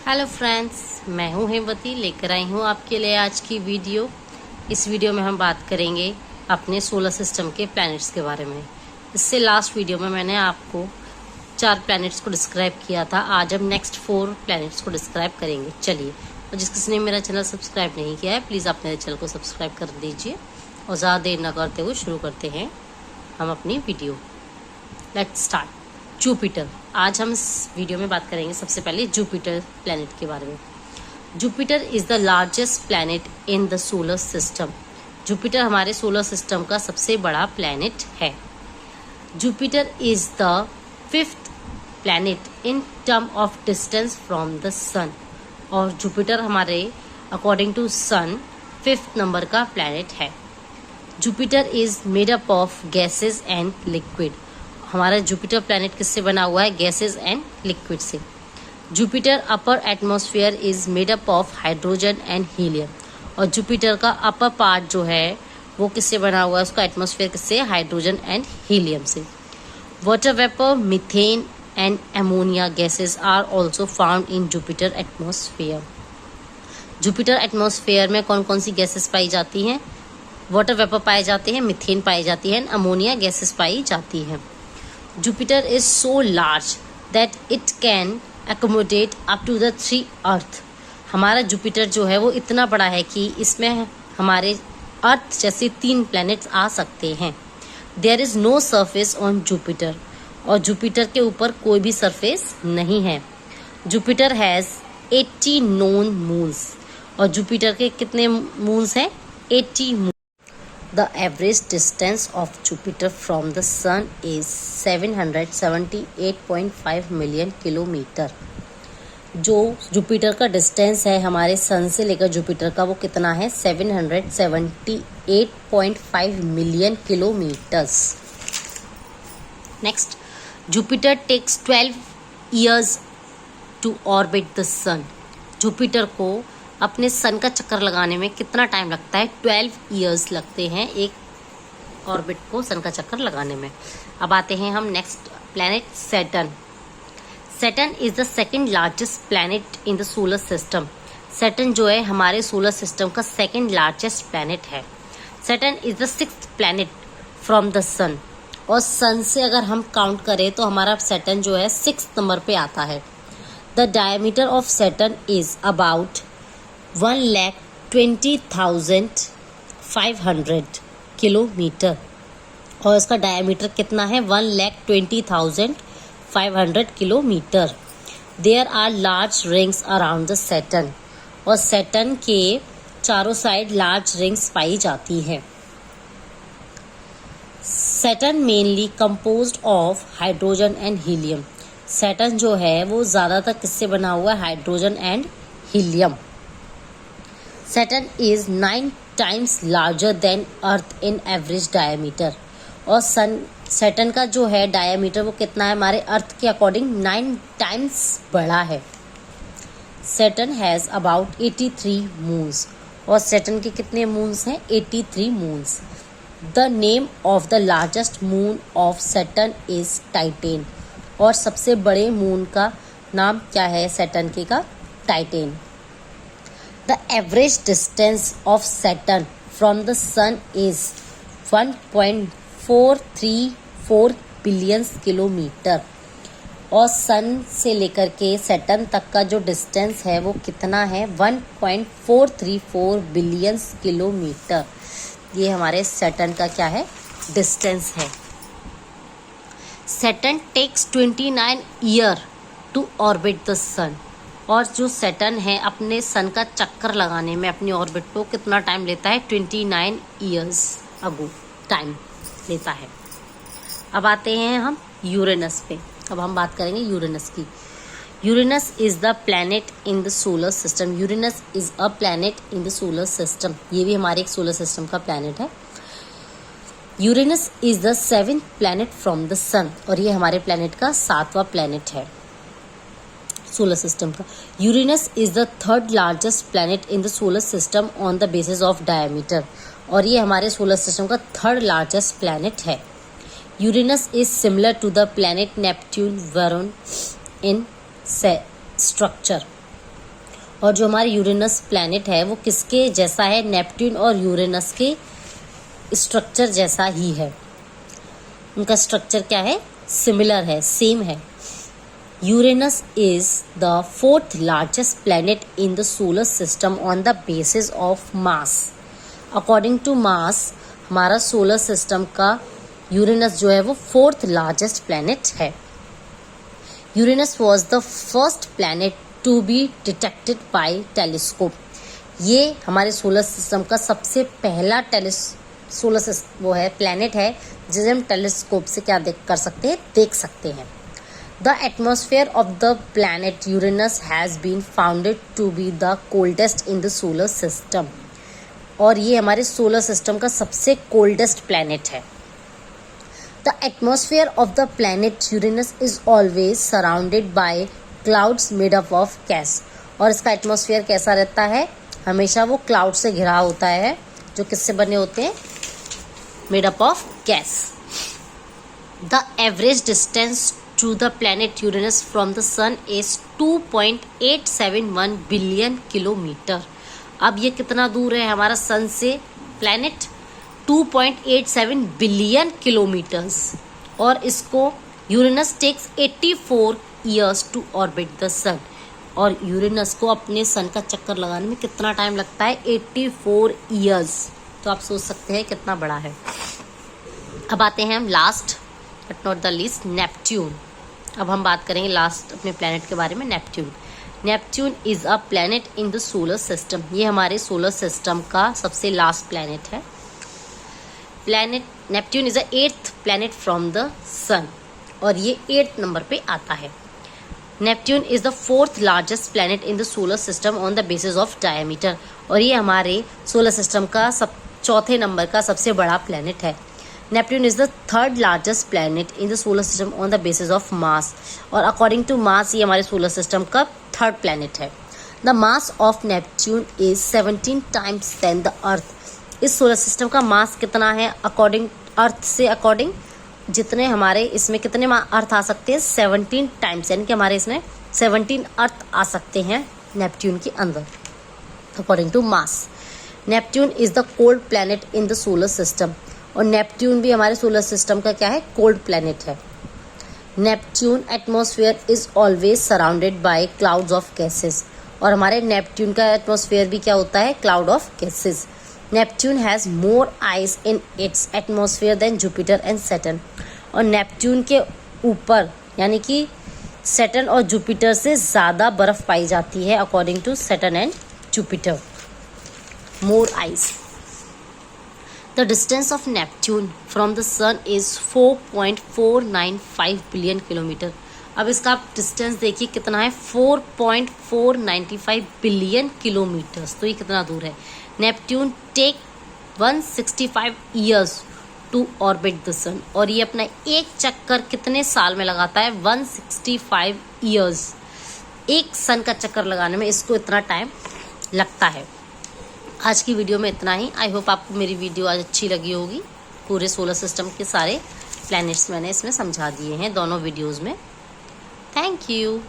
Hello friends, मैं हूं हेमवती, लेकर आई हूं आपके लिए आज की वीडियो। इस वीडियो में हम बात करेंगे अपने सोलर सिस्टम के प्लैनेट्स के बारे में। इससे लास्ट वीडियो में मैंने आपको 4 प्लैनेट्स को डिस्क्राइब किया था। आज हम नेक्स्ट 4 प्लैनेट्स को डिस्क्राइब करेंगे। चलिए, और जिस किसी ने मेरा चैनल सब्सक्राइब नहीं किया है, प्लीज़ आप मेरे चैनल को सब्सक्राइब कर दीजिए। और ज़्यादा देर न करते हुए शुरू करते हैं हम अपनी वीडियो। Let's start. जुपिटर। आज हम इस वीडियो में बात करेंगे सबसे पहले जुपिटर प्लैनेट के बारे में। Jupiter is the largest planet in the solar system. Jupiter हमारे सोलर सिस्टम का सबसे बड़ा प्लैनेट है। Jupiter is the 5th planet in term of distance from the sun. और जुपिटर हमारे according to sun 5th number का planet है। Jupiter is made up of gases and liquid. हमारा जुपिटर प्लैनेट किससे बना हुआ है? गैसेस एंड लिक्विड से। Jupiter upper atmosphere is made up of hydrogen and helium. और जुपिटर का अपर पार्ट जो है वो किससे बना हुआ है? उसका एटमॉस्फेयर किससे? हाइड्रोजन एंड हीलियम से। Water vapour, methane and ammonia gases are also found in Jupiter atmosphere. Jupiter atmosphere में कौन कौन सी गैसेस पाई जाती हैं? वाटर वेपर पाए जाते हैं, मीथेन पाई जाती है, अमोनिया गैसेस पाई जाती हैं। Jupiter is so large that it can accommodate up to the 3 अर्थ। हमारा जुपिटर जो है वो इतना बड़ा है कि इसमें हमारे अर्थ जैसे 3 प्लैनेट्स आ सकते हैं। There is no surface on Jupiter। और जुपिटर के ऊपर कोई भी सरफेस नहीं है। Jupiter has 80 known moons। और जुपिटर के कितने मून्स हैं? 80 moon. The average distance of Jupiter from the Sun is 778.5 million kilometre. जो जुपिटर का डिस्टेंस है हमारे सन से लेकर जुपिटर का, वो कितना है? 778.5 million kilometres. Next, Jupiter takes 12 years to orbit the sun. Jupiter को अपने सन का चक्कर लगाने में कितना टाइम लगता है? 12 years लगते हैं एक ऑर्बिट को सन का चक्कर लगाने में। अब आते हैं हम next planet Saturn. Saturn is the 2nd largest planet in the solar system. Saturn जो है हमारे सोलर सिस्टम का 2nd लार्जेस्ट प्लैनेट है। Saturn is the 6th planet from the sun. और सन से अगर हम काउंट करें तो हमारा सैटर्न जो है 6th नंबर पे आता है। The diameter of Saturn is about 1,20,500 kilometre. और इसका डायमीटर कितना है? 1,20,500 kilometre. There are large rings around the Saturn. और सैटर्न के चारों साइड लार्ज रिंग्स पाई जाती हैं। Saturn mainly composed of hydrogen and helium. Saturn जो है वो ज़्यादातर किससे बना हुआ है? Hydrogen and helium. Saturn is 9 times larger than Earth in average diameter। और सैटर्न का जो है डायमीटर वो कितना है? हमारे अर्थ के अकॉर्डिंग 9 टाइम्स बड़ा है। Saturn has about 83 moons. और सैटर्न के कितने मून्स हैं? 83 moons. The name of the largest moon of Saturn is Titan. और सबसे बड़े मून का नाम क्या है सैटर्न के का? Titan. The average distance of Saturn from the Sun is 1.434 billion kilometre. और सन से लेकर के सैटर्न तक का जो डिस्टेंस है वो कितना है? 1.434 बिलियन किलोमीटर। ये हमारे सैटर्न का क्या है? डिस्टेंस है। Saturn takes 29 years to orbit the sun. और जो सैटर्न है अपने सन का चक्कर लगाने में अपनी ऑर्बिट को कितना टाइम लेता है? 29 years अगो टाइम लेता है। अब आते हैं हम यूरेनस पे। अब हम बात करेंगे यूरेनस की। Uranus is the planet in the solar system. Uranus is a planet in the solar system. ये भी हमारे एक सोलर सिस्टम का प्लैनेट है। Uranus is the 7th planet from the sun. और ये हमारे प्लैनेट का 7वां प्लैनेट है सोलर सिस्टम का। Uranus is the 3rd largest planet in the solar system on the basis of diameter. और ये हमारे सोलर सिस्टम का 3rd लार्जेस्ट प्लैनेट है। Uranus is similar to the planet Neptune Varun in structure. और जो हमारे Uranus planet है वो किसके जैसा है, नेपट्टून और यूरेनस के स्ट्रक्चर जैसा ही है। उनका स्ट्रक्चर क्या है, सिमिलर है, सेम है। Uranus is the fourth largest planet in the solar system on the basis of mass. According to mass हमारा सोलर सिस्टम का यूरेनस जो है वो फोर्थ लार्जेस्ट प्लैनेट है। Uranus was the first planet to be detected by telescope. ये हमारे solar system का सबसे पहला सोलर सिस्टम वो है, प्लैनेट है जिसे हम टेलीस्कोप से क्या कर सकते हैं, देख सकते हैं। The atmosphere of the planet Uranus has been founded to be the coldest in the solar system. और ये हमारे सोलर सिस्टम का सबसे कोल्डेस्ट प्लैनेट है। The atmosphere of the planet Uranus is always surrounded by clouds made up of gas. और इसका atmosphere कैसा रहता है, हमेशा वो क्लाउड से घिरा होता है, जो किससे बने होते हैं, made up of gas. The average distance to the planet Uranus from the sun is 2.871 billion kilometre. अब ये कितना दूर है हमारा सन से प्लैनेट, 2.87 बिलियन किलोमीटर्स। और इसको Uranus takes 84 years to orbit the sun. और यूरेनस को अपने सन का चक्कर लगाने में कितना टाइम लगता है, 84 ईयर्स। तो आप सोच सकते हैं कितना बड़ा है। अब आते हैं हम last but not the least, Neptune. अब हम बात करेंगे लास्ट अपने प्लैनेट के बारे में, Neptune. Neptune is a planet in the solar system. ये हमारे सोलर सिस्टम का सबसे लास्ट प्लैनेट है। Neptune is the 8th planet from the sun और ये 8th नंबर पे आता है। Neptune is the 4th largest planet in the solar system on the basis of diameter. और ये हमारे सोलर सिस्टम का चौथे नंबर का सबसे बड़ा प्लैनेट है। Neptune is the 3rd largest planet in the solar system on the basis of मास। और अकॉर्डिंग टू मास ये हमारे सोलर सिस्टम का 3rd प्लैनेट है। The mass of Neptune is 17 times than the Earth. इस सोलर सिस्टम का मास कितना है, according अर्थ से अकॉर्डिंग जितने हमारे इसमें कितने अर्थ आ सकते हैं, 17 टाइम्स, यानी कि हमारे इसमें 17 अर्थ आ सकते हैं नेपट्टून के अंदर according to mass. Neptune is the cold planet in the solar system. और नेपट्टून भी हमारे सोलर सिस्टम का क्या है, कोल्ड प्लैनेट है। Neptune atmosphere is always surrounded by clouds of gases. और हमारे नेपट्टून का एटमॉस्फेयर भी क्या होता है, cloud of gases. Neptune has more ice in its atmosphere than Jupiter and Saturn. और नेपट्टून के ऊपर यानी कि सैटर्न और जुपिटर से ज़्यादा बर्फ़ पाई जाती है according to Saturn and Jupiter, more ice. The distance of Neptune from the sun is 4.495 billion kilometre. अब इसका आप डिस्टेंस देखिए कितना है, 4.495 बिलियन किलोमीटर्स। तो ये कितना दूर है। Neptune take 165 years to orbit the sun. और ये अपना एक चक्कर कितने साल में लगाता है, 165 ईयर्स। एक सन का चक्कर लगाने में इसको इतना टाइम लगता है। आज की वीडियो में इतना ही। आई होप आपको मेरी वीडियो आज अच्छी लगी होगी। पूरे सोलर सिस्टम के सारे प्लैनेट्स मैंने इसमें समझा दिए हैं दोनों वीडियोज़ में। Thank you.